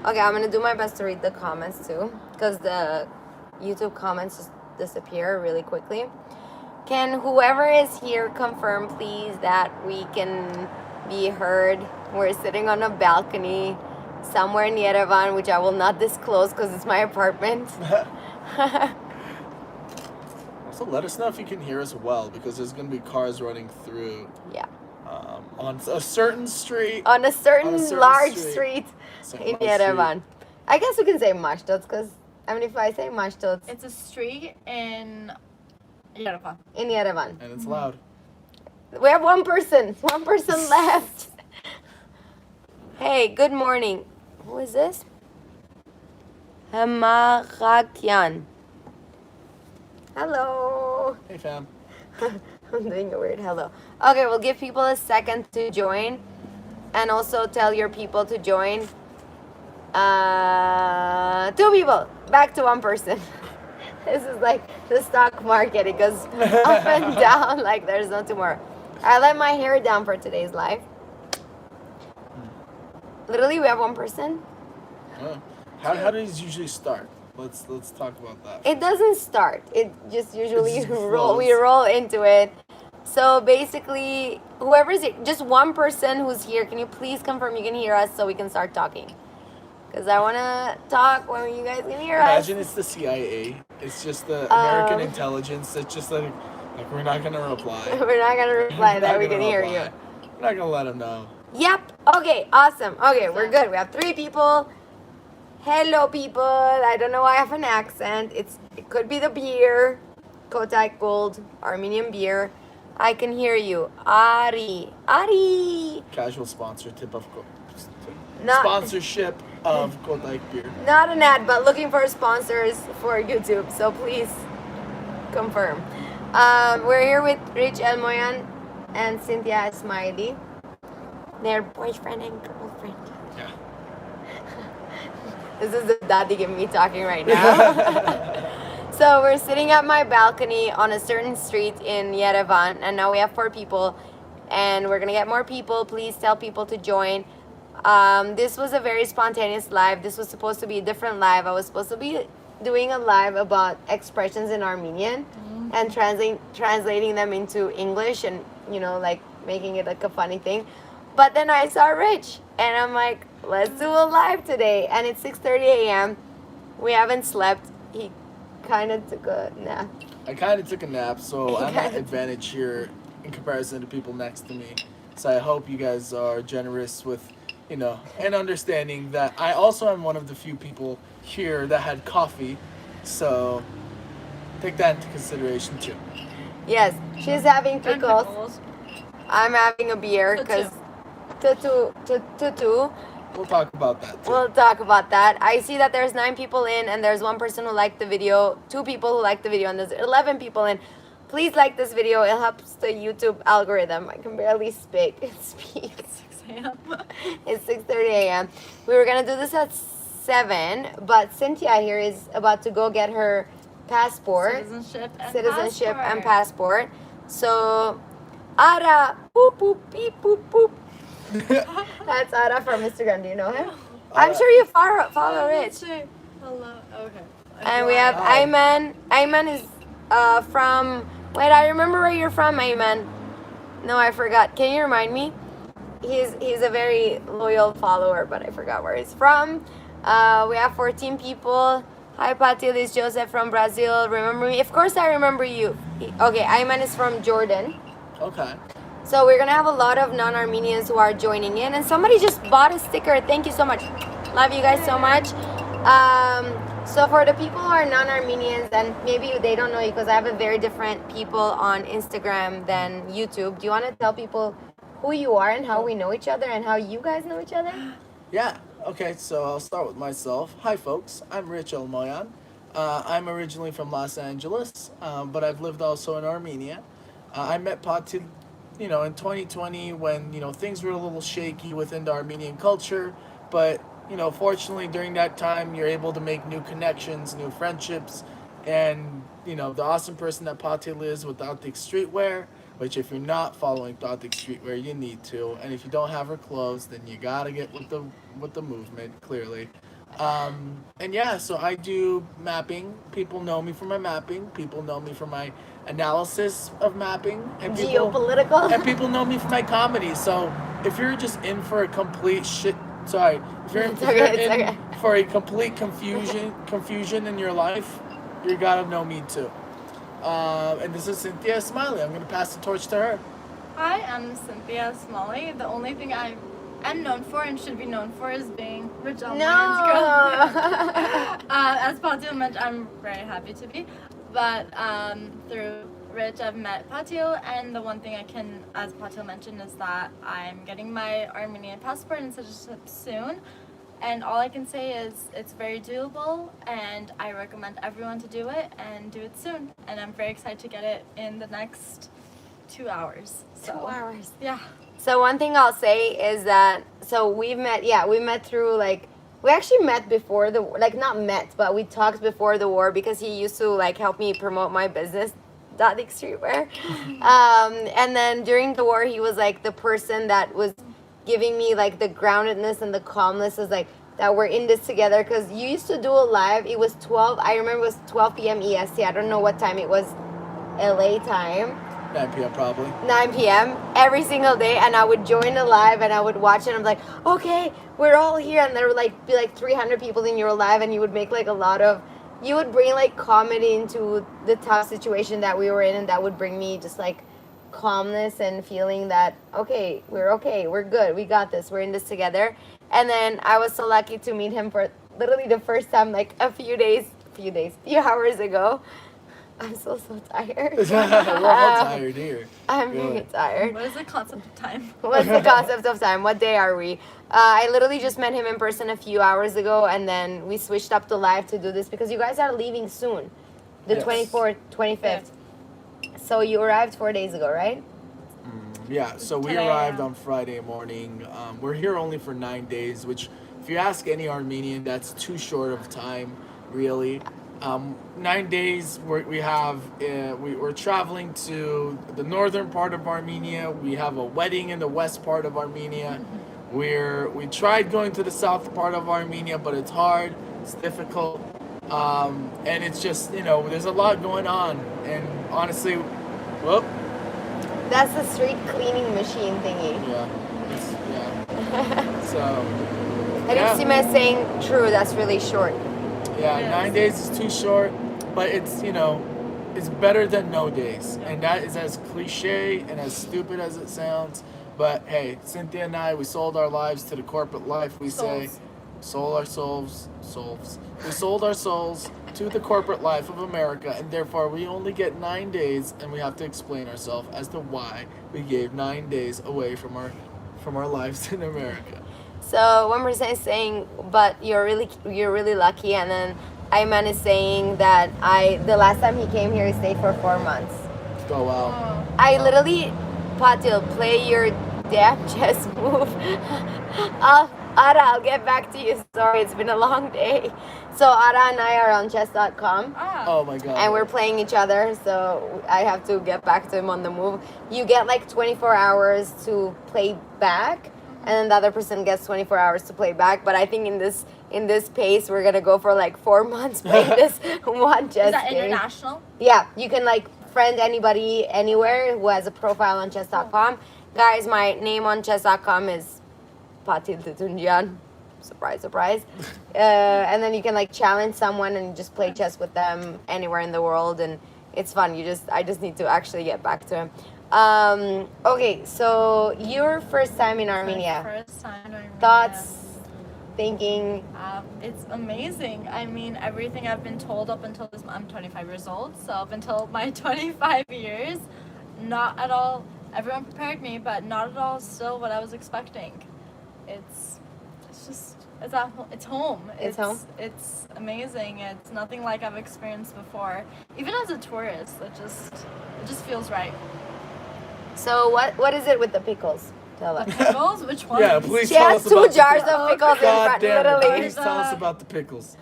Okay, I'm gonna do my best to read the comments too, because the YouTube comments just disappear really quickly. Can whoever is here confirm, please, that we can be heard? We're sitting on a balcony somewhere in Yerevan, which I will not disclose because it's my apartment. Also, let us know if you can hear us well, because there's going to be cars running through. Yeah. On a certain street. On a certain large street in Yerevan. I guess we can say Mashtots, because, I mean, if I say Mashtots... It's a street in Yerevan. In Yerevan. And it's loud. We have one person left. Hey, good morning. Who is this? Hamarakyan. Hello. Hey, fam. I'm doing a weird hello. Okay, we'll give people a second to join. And also tell your people to join. 2 people. Back to 1 person. This is like the stock market. It goes up and down like there's no tomorrow. I let my hair down for today's live. Literally, we have 1 person. Oh. How do these usually start? Let's talk about that. It doesn't start. It just usually It just we roll into it. So basically, whoever's here, just 1 person who's here, can you please confirm you can hear us so we can start talking? Because I want to talk when you guys can hear us. Imagine it's the CIA. It's just the American intelligence. It's just like we're not going to reply. We're not going to reply that we can hear you. We're not going to let them know. Yep. Okay, awesome. Okay, we're good. We have 3 people. Hello, people. I don't know why I have an accent. It could be the beer. Kotak Gold, Armenian beer. I can hear you. Ari. Casual sponsorship of Kotak beer. Not an ad, but looking for sponsors for YouTube. So please confirm. We're here with Rich ELMOYAN and CYNTHIA ISMAILI. Their boyfriend and girlfriend. Yeah. This is the daddy and me talking right now. So we're sitting at my balcony on a certain street in Yerevan, and now we have 4 people, and we're gonna get more people. Please tell people to join. This was a very spontaneous live. This was supposed to be a different live. I was supposed to be doing a live about expressions in Armenian and translating them into English and, you know, like making it like a funny thing. But then I saw Rich, and I'm like, let's do a live today. And it's 6:30 a.m. We haven't slept. He kind of took a nap. I kind of took a nap, so I'm at advantage here in comparison to people next to me. So I hope you guys are generous with, you know, and understanding that I also am one of the few people here that had coffee. So take that into consideration too. Yes, she's having pickles. I'm having a beer because two. We'll talk about that too. We'll talk about that. I see that there's 9 people in, and there's 1 person who liked the video, 2 people who liked the video, and there's 11 people in. Please like this video. It helps the YouTube algorithm. I can barely speak. It's 6 a.m. It's 6:30 a.m. We were gonna do this at 7, but Cynthia here is about to go get her passport, citizenship and passport. So, Ara, boop boop beep boop boop. That's Ara from Instagram. Do you know him? I'm sure you follow Rich. Hello. Okay. And we have Ayman. Ayman is from. Wait, I remember where you're from, Ayman. No, I forgot. Can you remind me? He's a very loyal follower, but I forgot where he's from. We have 14 people. Hi, Patil. It's Joseph from Brazil. Remember me? Of course, I remember you. Okay, Ayman is from Jordan. Okay. So we're gonna have a lot of non-Armenians who are joining in, and somebody just bought a sticker. Thank you so much. Love you guys so much. So for the people who are non-Armenians, and maybe they don't know you because I have a very different people on Instagram than YouTube. Do you want to tell people who you are and how we know each other and how you guys know each other? Yeah. Okay. So I'll start with myself. Hi, folks. I'm Rich ELMOYAN. I'm originally from Los Angeles, but I've lived also in Armenia. I met Patil, you know, in 2020 when, you know, things were a little shaky within the Armenian culture, but, you know, fortunately during that time you're able to make new connections, new friendships, and, you know, the awesome person that Patil is with Authentic Streetwear, which if you're not following Authentic Streetwear, you need to, and if you don't have her clothes, then you gotta get with the movement, clearly. And yeah, so I do mapping. People know me for my mapping. People know me for my analysis of mapping. And Geopolitical. and people know me for my comedy. So if you're just in for a complete shit, sorry, if you're, It's if you're okay, it's in okay. for a complete confusion in your life, you gotta know me too. And this is Cynthia ISMAILI. I'm gonna pass the torch to her. Hi, I'm Cynthia Smalley. The only thing I am known for and should be known for is being Rich No. Elmoyan's girlfriend. As Patil mentioned, I'm very happy to be. But through Rich, I've met Patil, and the one thing I can, as Patil mentioned, is that I'm getting my Armenian passport and citizenship soon. And all I can say is it's very doable, and I recommend everyone to do it and do it soon. And I'm very excited to get it in the next 2 hours. So, 2 hours. Yeah. So one thing I'll say is that we met through we actually met before the not met, but we talked before the war because he used to help me promote my business, Dottic Streetwear. And then during the war he was the person that was giving me the groundedness and the calmness is that we're in this together, because you used to do a live. It was 12, I remember it was 12 p.m. EST. I don't know what time it was LA time. 9 p.m. probably. 9 p.m. every single day, and I would join the live and I would watch it. And I'm like, okay, we're all here, and there would be 300 people in your live, and you would make you would bring comedy into the tough situation that we were in, and that would bring me just calmness and feeling that okay, we're good, we got this, we're in this together. And then I was so lucky to meet him for literally the first time a few hours ago. I'm so tired. We're all tired here. I'm very tired. What is the concept of time? What's the concept of time? What day are we? I literally just met him in person a few hours ago, and then we switched up the live to do this because you guys are leaving soon, the Yes. 24th, 25th. So you arrived 4 days ago, right? Yeah, so we Today, arrived yeah. on Friday morning. We're here only for 9 days, which, if you ask any Armenian, that's too short of time, really. 9 days we're traveling to the northern part of Armenia. We have a wedding in the west part of Armenia. We tried going to the south part of Armenia, but it's hard, it's difficult, and it's just there's a lot going on. And honestly, whoop. That's the street cleaning machine thingy. Yeah. So. I think Sima is saying true. That's really short. Yeah, Yes. 9 days is too short, but it's it's better than no days, and that is as cliche and as stupid as it sounds. But hey, Cynthia and I, we sold our lives to the corporate life. We say, sold our souls. We sold our souls to the corporate life of America, and therefore we only get 9 days, and we have to explain ourselves as to why we gave 9 days away from our lives in America. So one person is saying, but you're really lucky, and then Ayman is saying that the last time he came here, he stayed for 4 months. Oh wow. I literally, Patil, play your damn chess move. Ara, I'll get back to you. Sorry, it's been a long day. So Ara and I are on chess.com. Oh my god. And we're playing each other, so I have to get back to him on the move. You get 24 hours to play back, and then the other person gets 24 hours to play back. But I think in this pace, we're gonna go for 4 months playing this one chess Is that game. international? Yeah, you can friend anybody anywhere who has a profile on chess.com. Guys, my name on chess.com is Patil Tutunjian. Surprise, surprise. And then you can challenge someone and just play chess with them anywhere in the world, and it's fun. I just need to actually get back to him. Okay, so your first time in Armenia. First time in Armenia. Thoughts, thinking. It's amazing. I mean, everything I've been told up until this, I'm 25 years old, so up until my 25 years, not at all, everyone prepared me, but not at all still what I was expecting. It's home. It's home? It's amazing. It's nothing like I've experienced before. Even as a tourist, it just feels right. So what is it with the pickles? Tell us. Pickles? Which one? Yeah, please She tell has us 2 about the jars pickles. of pickles in God front, damn it, literally. please tell us about the pickles.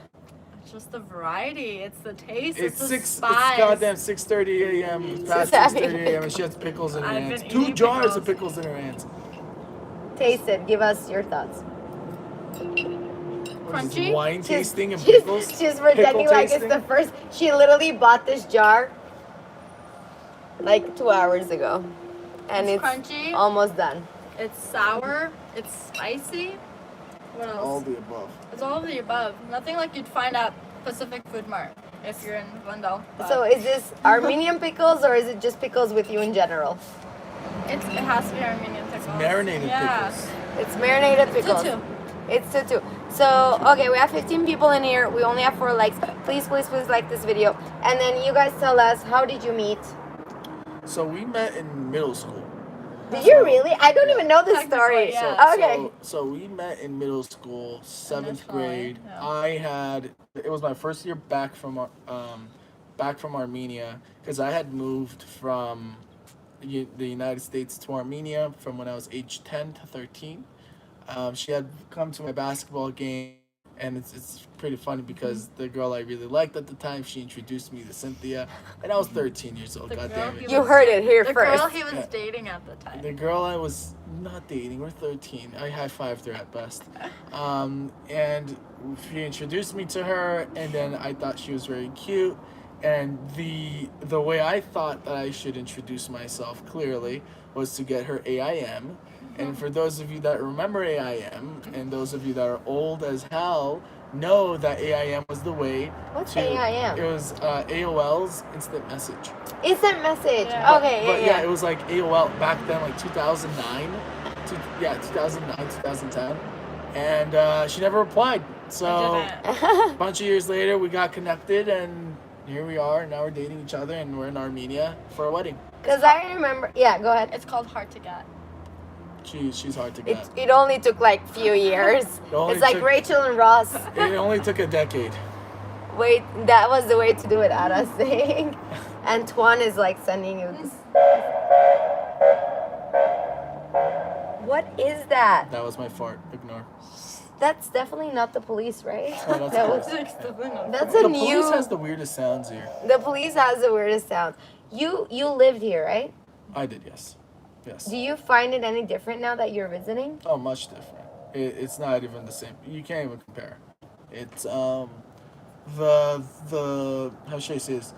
It's just the variety. It's the taste. It's the six. spice. It's goddamn 6:30 a.m. It's past 6:30 a.m. and she has pickles in her I've hands. been 2 eating jars of pickles. pickles in her hands. Taste it. Give us your thoughts. what is this, crunchy. wine tasting and pickles. She's pretending Pickle like tasting? it's the first. She literally bought this jar like 2 hours ago, and It's it's crunchy. almost done. It's sour. It's spicy. What else? All the above. It's all of the above. Nothing like you'd find at Pacific Food Mart if you're in Glendale. But So is this Armenian pickles or is it just pickles with you in general? it has to be Armenian pickles. Marinated Yeah. pickles. It's marinated pickles. Tutu. It's tutu. So, okay, we have 15 people in here. We only have 4 likes. Please, please, please like this video. And then you guys tell us, how did you meet? So we met in middle school. Did you really? I don't even know this Technically, story. yeah. Okay. So we met in middle school, 7th Initially, grade. yeah. It was my first year back from Armenia because I had moved from the United States to Armenia from when I was age 10 to 13. She had come to my basketball game, and it's pretty funny because the girl I really liked at the time, she introduced me to Cynthia, and I was 13 years old. The God girl damn he it. You heard it here The first. girl he was Yeah. dating at the time. The girl I was not dating, we're 13. I high-fived her at best. And she introduced me to her, and then I thought she was very cute. And the way I thought that I should introduce myself clearly was to get her AIM. And for those of you that remember AIM, and those of you that are old as hell, know that AIM was the way What's to... AIM? It was AOL's instant message. Instant message. Yeah. Okay, But yeah. it was like AOL back then, like 2009, 2010, and she never replied. So I a bunch of years later, we got connected, and here we are. Now we're dating each other, and we're in Armenia for a wedding. Because I remember. Yeah, go ahead. It's called Hard to Get. She's hard to get. It only took like few years. only It's like took- Rachel and Ross. It only took a decade. Wait, that was the way to do it, Ada saying. Antoine is like sending you this. What is that? That was my fart. Ignore. That's definitely not the police, right? Oh, that's That the was, police. that's The a new. police has the weirdest sounds here. The police has the weirdest sound. You lived here, right? I did, yes. Yes. Do you find it any different now that you're visiting? Oh, much different. It's not even the same. You can't even compare. It's the how should I say this?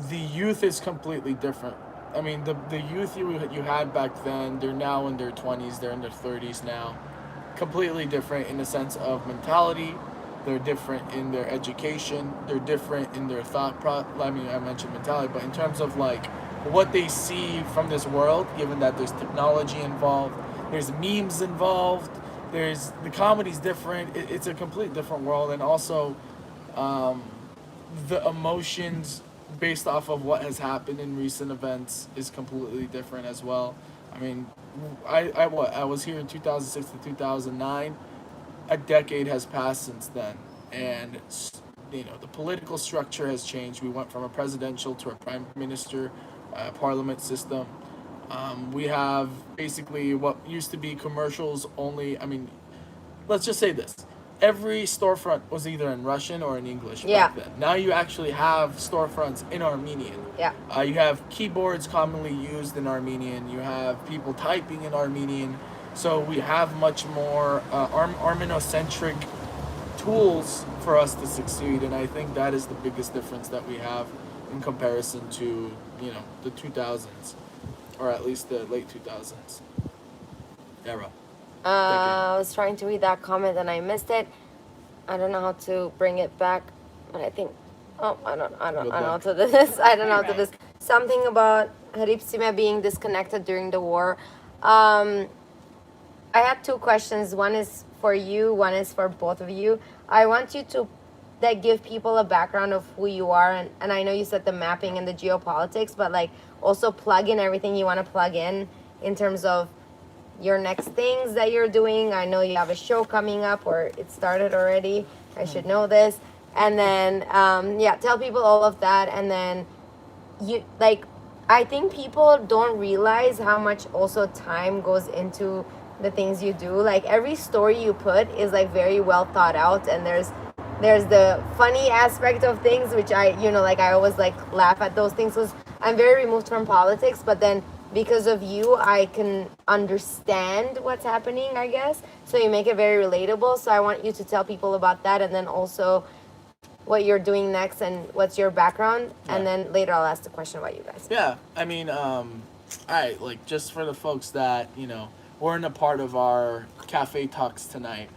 The youth is completely different. I mean, the youth you had back then, they're now in their 20s, they're in their 30s now. Completely different in the sense of mentality. They're different in their education. They're different in their I mean, I mentioned mentality, but in terms of like what they see from this world, given that there's technology involved, there's memes involved, there's the comedy's different. It's a complete different world, and also the emotions based off of what has happened in recent events is completely different as well. I mean, I was here in 2006 to 2009. A decade has passed since then, and you know the political structure has changed. We went from a presidential to a prime minister parliament system. We have basically what used to be commercials only. I mean, let's just say this. Every storefront was either in Russian or in English Yeah. back then. Now you actually have storefronts in Armenian. Yeah. You have keyboards commonly used in Armenian. You have people typing in Armenian. So we have much more Armenocentric tools for us to succeed, and I think that is the biggest difference that we have in comparison to, you know, the 2000s, or at least the late 2000s era. I was trying to read that comment and I missed it. I don't know how to bring it back, but I think. Oh, I don't know how to do this. I don't know how to do this. Something about Haripsime being disconnected during the war. I had 2 questions. One is for you. One is for both of you. I want you to give people a background of who you are, and I know you said the mapping and the geopolitics, but like also plug in everything you want to plug in terms of your next things that you're doing. I know you have a show coming up, or it started already. I should know this. And then, tell people all of that. And then, I think people don't realize how much also time goes into the things you do. Like, every story you put is, like, very well thought out. And there's the funny aspect of things, which I always, like, laugh at those things because I'm very removed from politics. But then because of you, I can understand what's happening, I guess. So you make it very relatable. So I want you to tell people about that, and then also what you're doing next and what's your background. And then later I'll ask the question about you guys. Yeah, I mean, all right, like just for the folks that, weren't a part of our cafe talks tonight,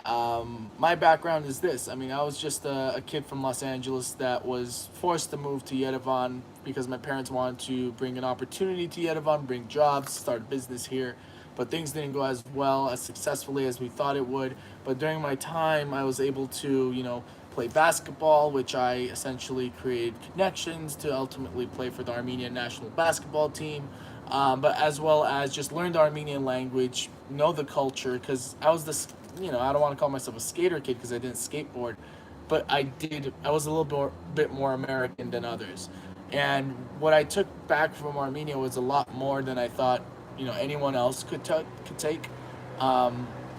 my background is this. I mean, I was just a kid from Los Angeles that was forced to move to Yerevan because my parents wanted to bring an opportunity to Yerevan, bring jobs, start a business here. But things didn't go as well, as successfully as we thought it would. But during my time, I was able to, play basketball, which I essentially created connections to ultimately play for the Armenian national basketball team. But as well as just learn the Armenian language, know the culture, because I was this, I don't want to call myself a skater kid because I didn't skateboard, but I was a bit more American than others. And what I took back from Armenia was a lot more than I thought, anyone else could take.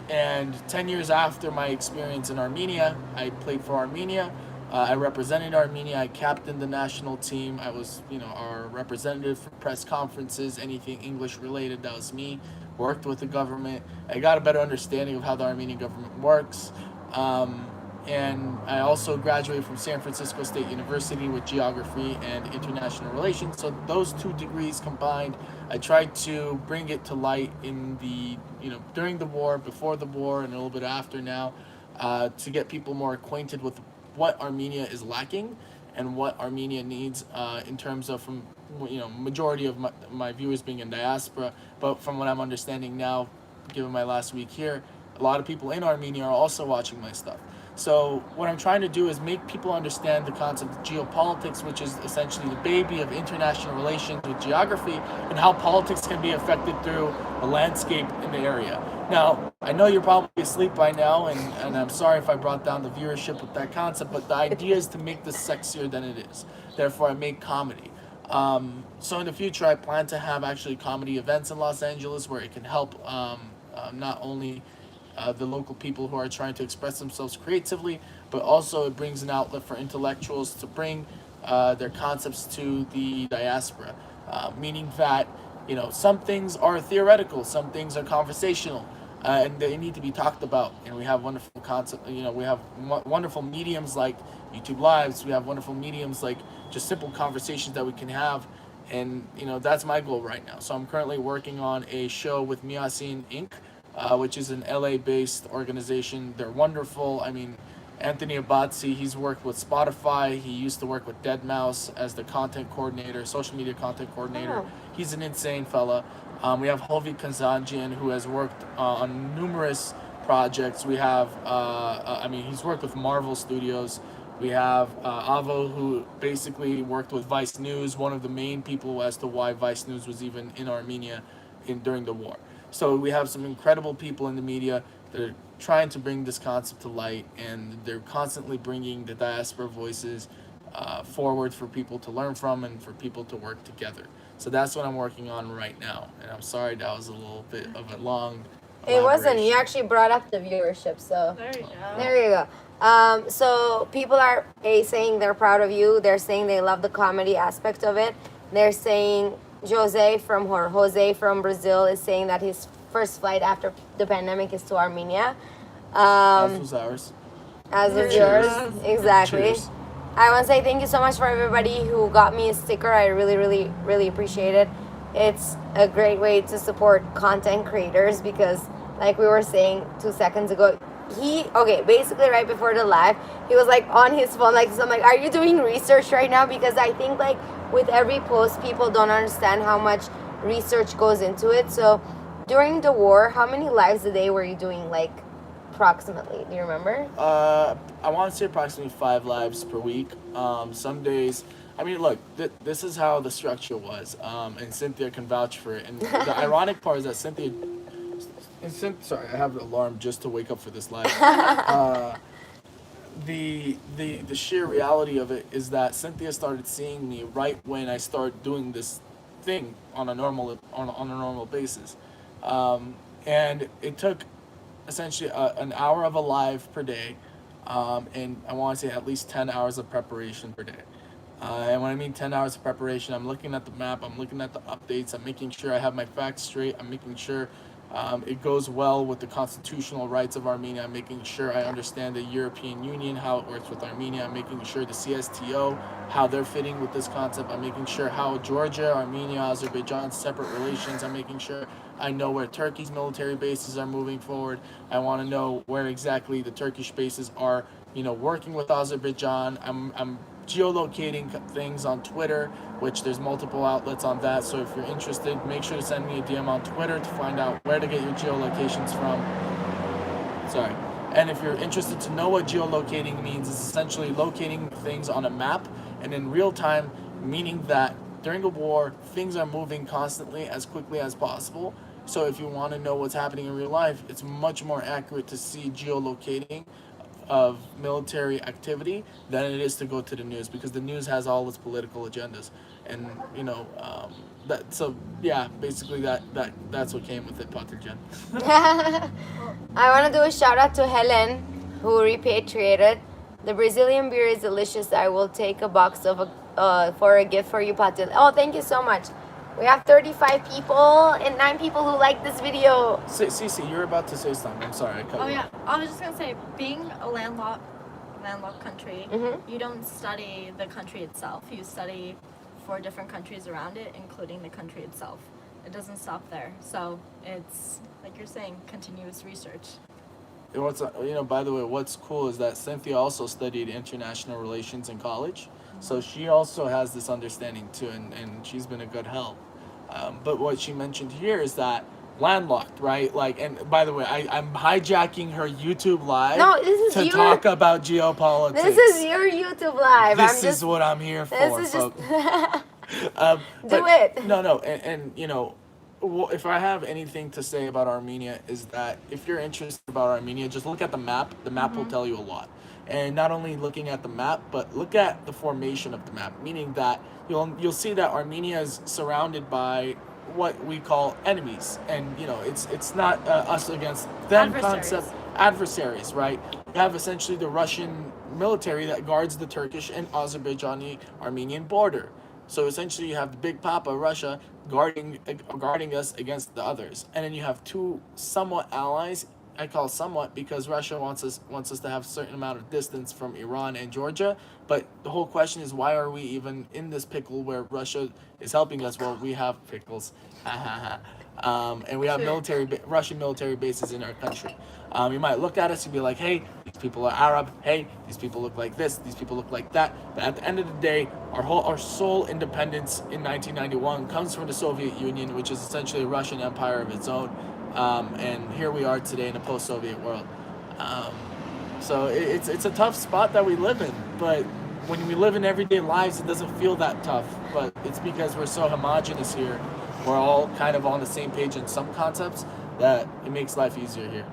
And 10 years after my experience in Armenia, I played for Armenia. I represented Armenia. I captained the national team. I was, our representative for press conferences, anything English related, that was me. Worked with the government. I got a better understanding of how the Armenian government works. And I also graduated from San Francisco State University with geography and international relations. So those 2 degrees combined, I tried to bring it to light in the, during the war, before the war, and a little bit after now, to get people more acquainted with what Armenia is lacking and what Armenia needs in terms of, from, majority of my viewers being in diaspora. But from what I'm understanding now, given my last week here, a lot of people in Armenia are also watching my stuff. So what I'm trying to do is make people understand the concept of geopolitics, which is essentially the baby of international relations with geography, and how politics can be affected through the landscape in the area. Now, I know you're probably asleep by now, and I'm sorry if I brought down the viewership with that concept, but the idea is to make this sexier than it is. Therefore, I make comedy. So in the future, I plan to have actually comedy events in Los Angeles where it can help not only the local people who are trying to express themselves creatively, but also it brings an outlet for intellectuals to bring their concepts to the diaspora, meaning that some things are theoretical, some things are conversational, and they need to be talked about. And we have wonderful concept, we have wonderful mediums like YouTube Lives. We have wonderful mediums like just simple conversations that we can have. And that's my goal right now. So I'm currently working on a show with Miasin Inc., which is an LA-based organization. They're wonderful. I mean, Anthony Abatzi, he's worked with Spotify. He used to work with deadmau5 as the content coordinator, social media content coordinator. Oh. He's an insane fella. We have Hovi Kazanjian, who has worked on numerous projects. We have, he's worked with Marvel Studios. We have Avo, who basically worked with Vice News, one of the main people as to why Vice News was even in Armenia during the war. So we have some incredible people in the media that are trying to bring this concept to light, and they're constantly bringing the diaspora voices forward for people to learn from and for people to work together. So that's what I'm working on right now. And I'm sorry that was a little bit of a long It wasn't. You actually brought up the viewership, so There you go. there you go. So people are saying they're proud of you. They're saying they love the comedy aspect of it. They're saying Jose from Brazil is saying that his first flight after the pandemic is to Armenia. As was ours. As was Cheers. yours. Exactly. Cheers. I want to say thank you so much for everybody who got me a sticker. I really, really, really appreciate it. It's a great way to support content creators because, like we were saying 2 seconds ago, basically right before the live, he was like on his phone like this. I'm like, are you doing research right now? Because I think like with every post, people don't understand how much research goes into it. So during the war, how many lives a day were you doing, like approximately? Do you remember? I want to say approximately 5 lives per week. Some days, I mean, look, this is how the structure was, and Cynthia can vouch for it. And the ironic part is that sorry, I have the alarm just to wake up for this live. The sheer reality of it is that Cynthia started seeing me right when I started doing this thing on a normal basis, and it took essentially an hour of a live per day, and I want to say at least 10 hours of preparation per day. And when I mean 10 hours of preparation, I'm looking at the map, I'm looking at the updates, I'm making sure I have my facts straight, I'm making sure it goes well with the constitutional rights of Armenia, I'm making sure I understand the European Union, how it works with Armenia, I'm making sure the CSTO, how they're fitting with this concept, I'm making sure how Georgia, Armenia, Azerbaijan, separate relations, I'm making sure I know where Turkey's military bases are moving forward, I want to know where exactly the Turkish bases are, working with Azerbaijan, I'm geolocating things on Twitter, which there's multiple outlets on that. So if you're interested, make sure to send me a DM on Twitter to find out where to get your geolocations from. Sorry. And if you're interested to know what geolocating means, it's essentially locating things on a map and in real time, meaning that during a war, things are moving constantly as quickly as possible. So if you want to know what's happening in real life, it's much more accurate to see geolocating of military activity than it is to go to the news, because the news has all its political agendas, and basically that's what came with it, Patrick. I want to do a shout out to Helen, who repatriated. The Brazilian beer is delicious. I will take a box of for a gift for you, Patil. Oh, thank you so much. We have 35 people and 9 people who like this video. Cece, you're about to say something. I'm sorry, I cut you. Oh yeah, I was just gonna say, being a landlocked country, you don't study the country itself. You study 4 different countries around it, including the country itself. It doesn't stop there. So it's, like you're saying, continuous research. By the way, what's cool is that Cynthia also studied international relations in college. So she also has this understanding too, and she's been a good help. But what she mentioned here is that landlocked, right? Like, and by the way, I'm hijacking her YouTube live to talk about geopolitics. This is your YouTube live. This is what I'm here for, folks. Do it. No, and if I have anything to say about Armenia is that if you're interested about Armenia, just look at the map. The map will tell you a lot. And not only looking at the map, but look at the formation of the map, meaning that you'll see that Armenia is surrounded by what we call enemies, and it's not us against them concept, adversaries, right? You have essentially the Russian military that guards the Turkish and Azerbaijani Armenian border. So essentially you have the big papa Russia guarding us against the others, and then you have 2 somewhat allies. I call somewhat because Russia wants us to have a certain amount of distance from Iran and Georgia. But the whole question is, why are we even in this pickle where Russia is helping us? Well, we have pickles, and we have Russian military bases in our country. You might look at us and be like, hey, these people are Arab. Hey, these people look like this. These people look like that. But at the end of the day, our sole independence in 1991 comes from the Soviet Union, which is essentially a Russian empire of its own. And here we are today in a post-Soviet world. So it's a tough spot that we live in, but when we live in everyday lives, it doesn't feel that tough. But it's because we're so homogenous here. We're all kind of on the same page in some concepts that it makes life easier here.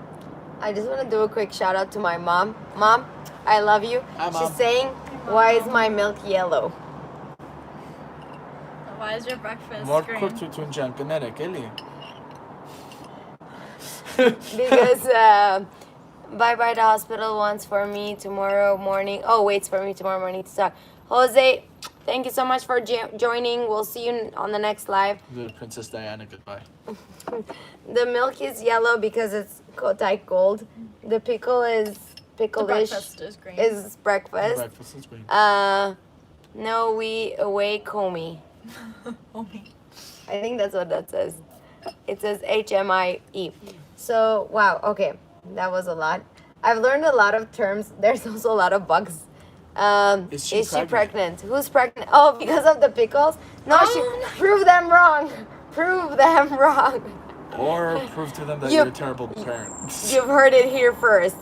I just want to do a quick shout out to my mom. Mom, I love you. Hi, Mom. She's saying, why is my milk yellow? Why is your breakfast green? Because Bye the hospital wants for me tomorrow morning. Oh, waits for me tomorrow morning to talk. Jose, thank you so much for joining. We'll see you on the next live. Princess Diana, goodbye. The milk is yellow because it's Kotai gold. The pickle is pickle-ish. The breakfast is green. Is breakfast. The breakfast is green. No, we awake homie. Homie. I think that's what that says. It says HMIE. So, wow, okay. That was a lot. I've learned a lot of terms. There's also a lot of bugs. Is she pregnant? Who's pregnant? Oh, because of the pickles? No, prove them wrong. Prove them wrong. Or prove to them that you're a terrible parent. You've heard it here first.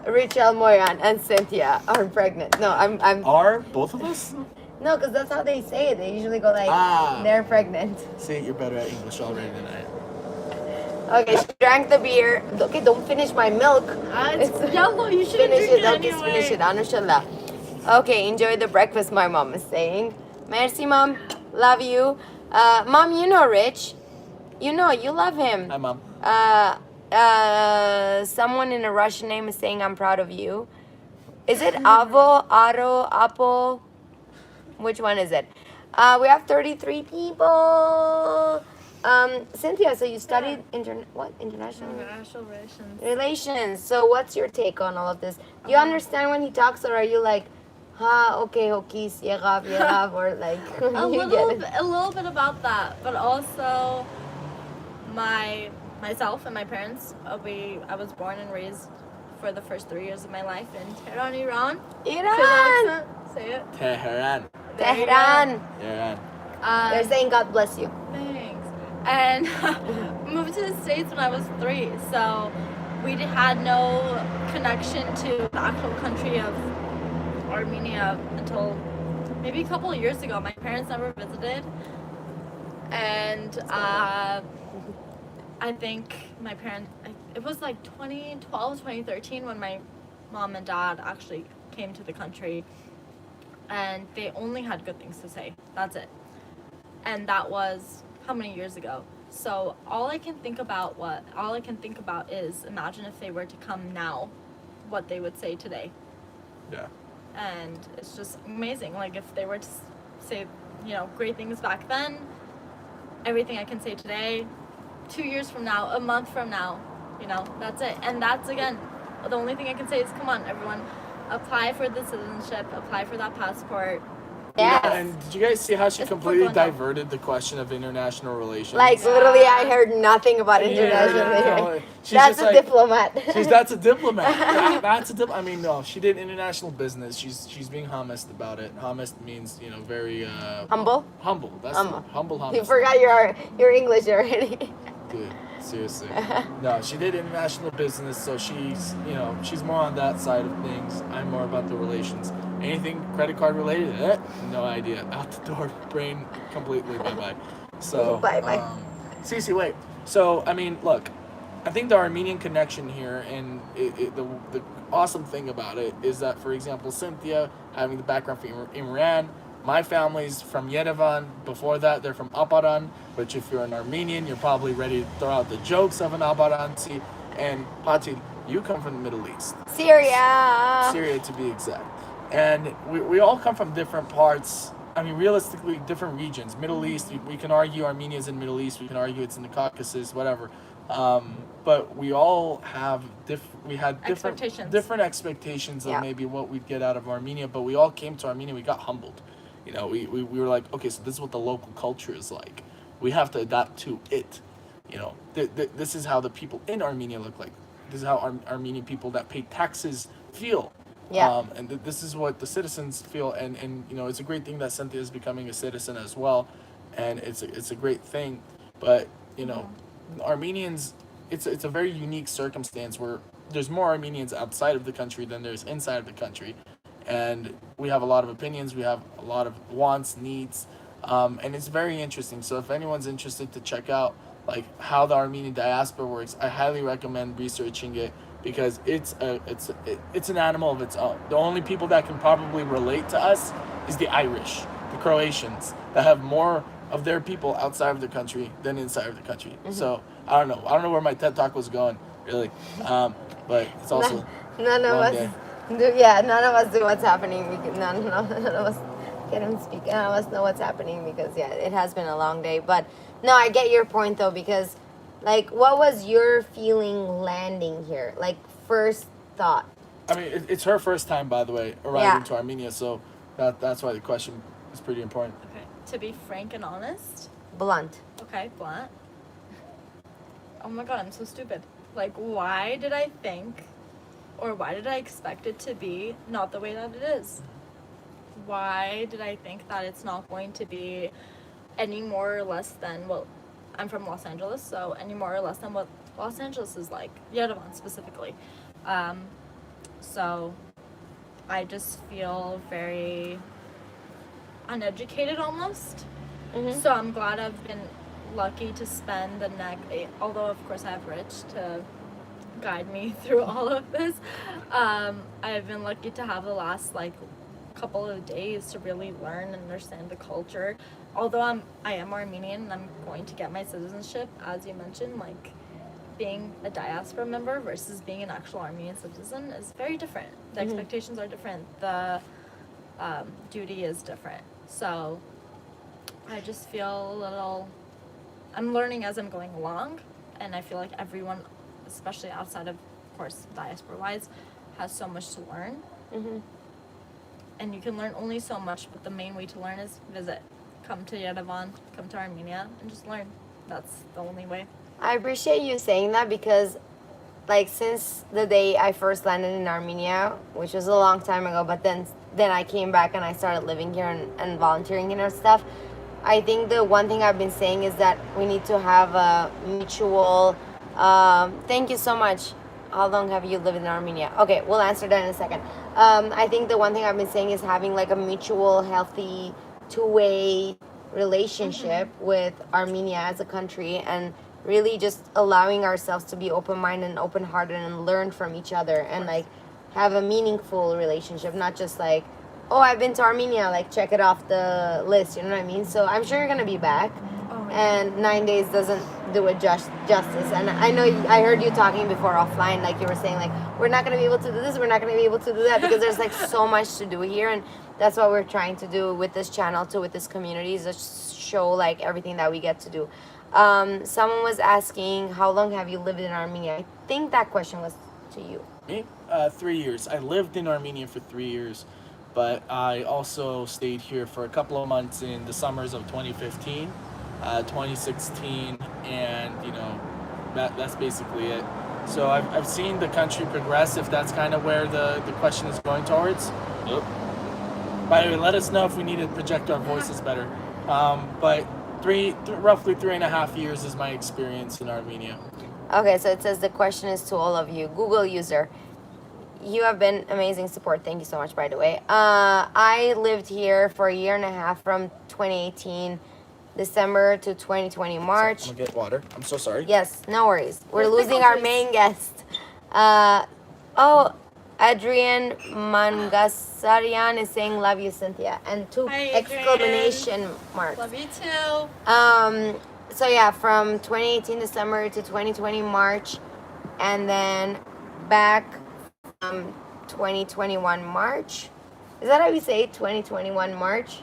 Rich ELMOYAN and Cynthia are pregnant. No, I'm. Are both of us? No, because that's how they say it. They usually go like, they're pregnant. See, you're better at English already than I am. Okay, she drank the beer. Okay, don't finish my milk. It's yellow. You shouldn't drink it anyway. Finish it, Anushala. Okay, enjoy the breakfast, my mom is saying. Merci, mom. Love you. Mom, you know Rich. You know, you love him. Hi, mom. Someone in a Russian name is saying, I'm proud of you. Is it Avo, Aro, Apo? Which one is it? We have 33 people. Cynthia, so you studied international International relations. relations. So what's your take on all of this? Do you understand when he talks, or are you like, okay, hokis, yerab, or like, A little bit about that, but also myself and my parents. I was born and raised for the first 3 years of my life in Tehran, Iran. Iran! Say it. Tehran. There you go. Tehran. Tehran. They're saying God bless you. Thanks. And moved to the States when I was 3, so we had no connection to the actual country of Armenia until maybe a couple of years ago. My parents never visited, and I think my parents, it was like 2012, 2013 when my mom and dad actually came to the country, and they only had good things to say. That's it. And that was how many years ago? So all I can think about is imagine if they were to come now, what they would say today. Yeah. And it's just amazing. Like if they were to say, great things back then, everything I can say today, 2 years from now, a month from now, that's it. And that's, again, the only thing I can say is, come on, everyone, apply for the citizenship, apply for that passport. Yes. And did you guys see how she It's completely going down. diverted the question of international relations? Like, literally, I heard nothing about international relations. She's That's just a like, diplomat. That's a diplomat. That's a diplomat. I mean, no, she did international business. She's being honest about it. Honest means, very Humble? Humble. That's Humble. Humble. You forgot your English already. Dude, seriously. No, she did international business, so she's more on that side of things. I'm more about the relations. Anything credit card related? No idea. Out the door. Brain completely bye-bye. So, Bye-bye. Cece, wait. So, I mean, look, I think the Armenian connection here, and the awesome thing about it is that, for example, Cynthia, having the background from Iran, my family's from Yerevan. Before that, they're from Abaran, which if you're an Armenian, you're probably ready to throw out the jokes of an Abaransi. And Patil, you come from the Middle East. Syria to be exact. And we all come from different parts. I mean, realistically, different regions. Middle East, we can argue Armenia's in the Middle East. We can argue it's in the Caucasus, whatever. But we all have different expectations of maybe what we'd get out of Armenia. But we all came to Armenia. We got humbled. We were like, okay, so this is what the local culture is like. We have to adapt to it. This is how the people in Armenia look like. This is how Armenian people that pay taxes feel. Yeah. And this is what the citizens feel, and it's a great thing that Cynthia is becoming a citizen as well, and it's a great thing. But Armenians, it's a very unique circumstance where there's more Armenians outside of the country than there's inside of the country, and we have a lot of opinions, we have a lot of wants, needs, and it's very interesting. So if anyone's interested to check out like how the Armenian diaspora works, I highly recommend researching it. Because it's an animal of its own. The only people that can probably relate to us is the Irish, the Croatians, that have more of their people outside of the country than inside of the country. Mm-hmm. So I don't know where my TED Talk was going, really. But it's also none of us. None of us do what's happening. None of us get him speak. None of us know what's happening because it has been a long day. But no, I get your point though, because. Like, what was your feeling landing here? Like, first thought? I mean, it's her first time, by the way, arriving to Armenia, so that's why the question is pretty important. Okay, to be frank and honest. Blunt. Okay, blunt. Oh my god, I'm so stupid. Like, why did I think, or why did I expect it to be not the way that it is? Why did I think that it's not going to be any more or less than, well, I'm from Los Angeles, so any more or less than what Los Angeles is like, Yerevan specifically. So I just feel very uneducated almost. Mm-hmm. So I'm glad I've been lucky to spend the next, although of course I have Rich to guide me through all of this. I've been lucky to have the last couple of days to really learn and understand the culture. Although I am Armenian and I'm going to get my citizenship, as you mentioned, being a diaspora member versus being an actual Armenian citizen is very different. The expectations are different. The duty is different. So I just feel a little, I'm learning as I'm going along, and I feel like everyone, especially outside of course diaspora wise, has so much to learn. And you can learn only so much, but the main way to learn is visit. Come to Yerevan, come to Armenia, and just learn. That's the only way. I appreciate you saying that because, like, since the day I first landed in Armenia, which was a long time ago, but then I came back and I started living here and volunteering here and stuff. I think the one thing I've been saying is that we need to have a mutual. Thank you so much. How long have you lived in Armenia? Okay, we'll answer that in a second. I think the one thing I've been saying is having like a mutual, healthy, two-way relationship with Armenia as a country, and really just allowing ourselves to be open-minded and open-hearted and learn from each other and like have a meaningful relationship, not just like, oh, I've been to Armenia, like check it off the list, you know what I mean? So I'm sure you're gonna be back. And 9 days doesn't do it justice. And I know I heard you talking before offline, like you were saying, like we're not gonna be able to do this, we're not gonna be able to do that, because there's like so much to do here, and that's what we're trying to do with this channel too, with this community, is just show like everything that we get to do. Someone was asking, how long have you lived in Armenia? I think that question was to you. Me? 3 years. I lived in Armenia for 3 years, but I also stayed here for a couple of months in the summers of 2015. 2016, and you know, that's basically it. So I've seen the country progress, if that's kind of where the question is going towards. Yep. By the way, let us know if we need to project our voices better. But roughly 3.5 years is my experience in Armenia. Okay, so it says the question is to all of you. Google user, you have been amazing support. Thank you so much, by the way. I lived here for a year and a half, from 2018 December to 2020 March. I'm gonna get water. I'm so sorry. Yes, no worries. We're losing our main guest. Adrian Mangasarian is saying love you, Cynthia, and 2 Hi, exclamation marks. Love you too. So yeah, from 2018 December to 2020 March, and then back from 2021 March. Is that how we say it? 2021 March?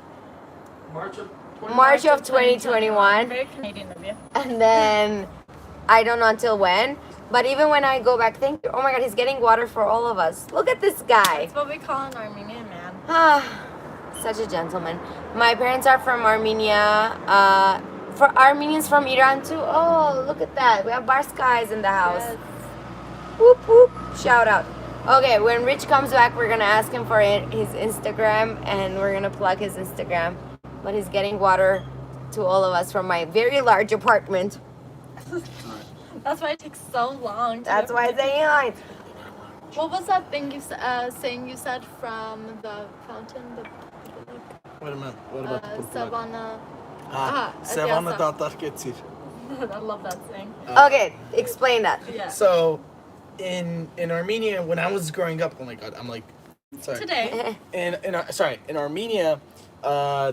March of 2021. Very Canadian of you. And then I don't know until when. But even when I go back, thank you. Oh my God, he's getting water for all of us. Look at this guy. That's what we call an Armenian man. Such a gentleman. My parents are from Armenia. For Armenians from Iran too. Oh, look at that. We have Barskais in the house. Yes. Whoop whoop. Shout out. Okay, when Rich comes back, we're gonna ask him for his Instagram, and we're gonna plug his Instagram. But he's getting water to all of us from my very large apartment. That's why it takes so long. That's why it's saying hi. What was that thing you saying you said from the fountain? Wait a minute. What about the Savannah. Savannah Datarketsir. I love that saying. Okay, explain that. Yeah. So, in Armenia, when I was growing up, oh my God, I'm like, sorry. Today. In Armenia,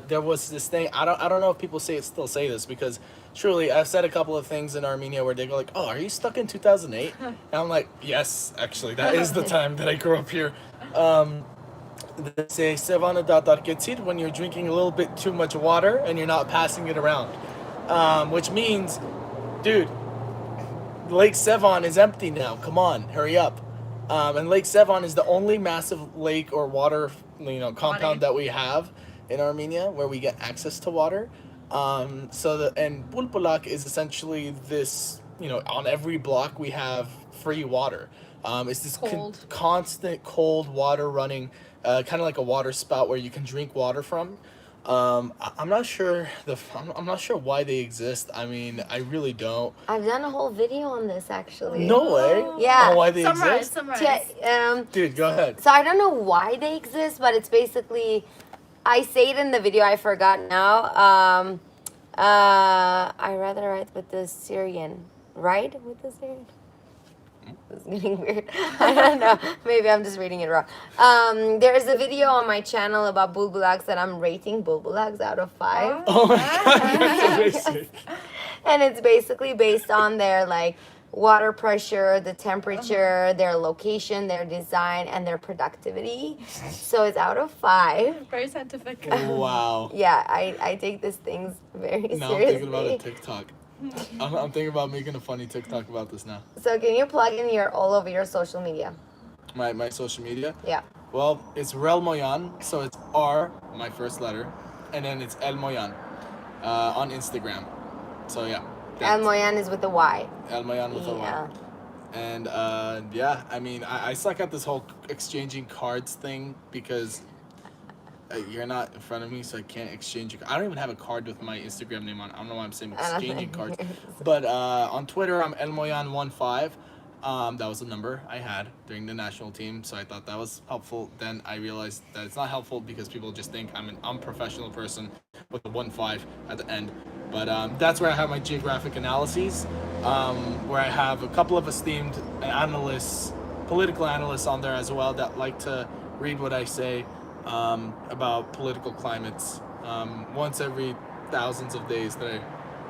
there was this thing. I don't know if people still say this, because truly I've said a couple of things in Armenia where they go like, "Oh, are you stuck in 2008?" And I'm like, "Yes, actually, that is the time that I grew up here." They say Sevana Datarketsir when you're drinking a little bit too much water and you're not passing it around, which means, dude, Lake Sevan is empty now. Come on, hurry up. And Lake Sevan is the only massive lake or water, compound that we have in Armenia where we get access to water. And Bulbulak is essentially this, on every block we have free water. It's this constant cold water running, kind of like a water spout where you can drink water from. I'm not sure I'm not sure why they exist. I mean, I really don't. I've done a whole video on this actually. No way. Yeah. On why they exist? Summarize. Dude, go ahead. So I don't know why they exist, but it's basically, I say it in the video, I forgot now. I rather write with the Syrian. Right? With the Syrian? It's getting weird. I don't know. Maybe I'm just reading it wrong. There's a video on my channel about bulbulags that I'm rating bulbulags out of 5. Oh my God, that's amazing. And it's basically based on their water pressure, the temperature, their location, their design, and their productivity. So it's out of 5. Very scientific. Wow. Yeah, I take these things very Now I'm seriously. thinking about a TikTok. I'm thinking about making a funny TikTok about this now. So can you plug in all over your social media? My social media. Yeah. Well, it's ELMOYAN, so it's R, my first letter, and then it's ELMOYAN on Instagram. So yeah. ELMOYAN is with the Y. ELMOYAN with a Yeah. Y. And yeah, I mean, I suck at this whole exchanging cards thing because you're not in front of me, so I can't exchange. I don't even have a card with my Instagram name on. I don't know why I'm saying exchanging cards. But on Twitter, I'm ELMOYAN15. That was the number I had during the national team, so I thought that was helpful. Then I realized that it's not helpful because people just think I'm an unprofessional person with a 15 at the end. But that's where I have my geographic analyses, where I have a couple of esteemed analysts, political analysts on there as well that like to read what I say about political climates once every thousands of days that I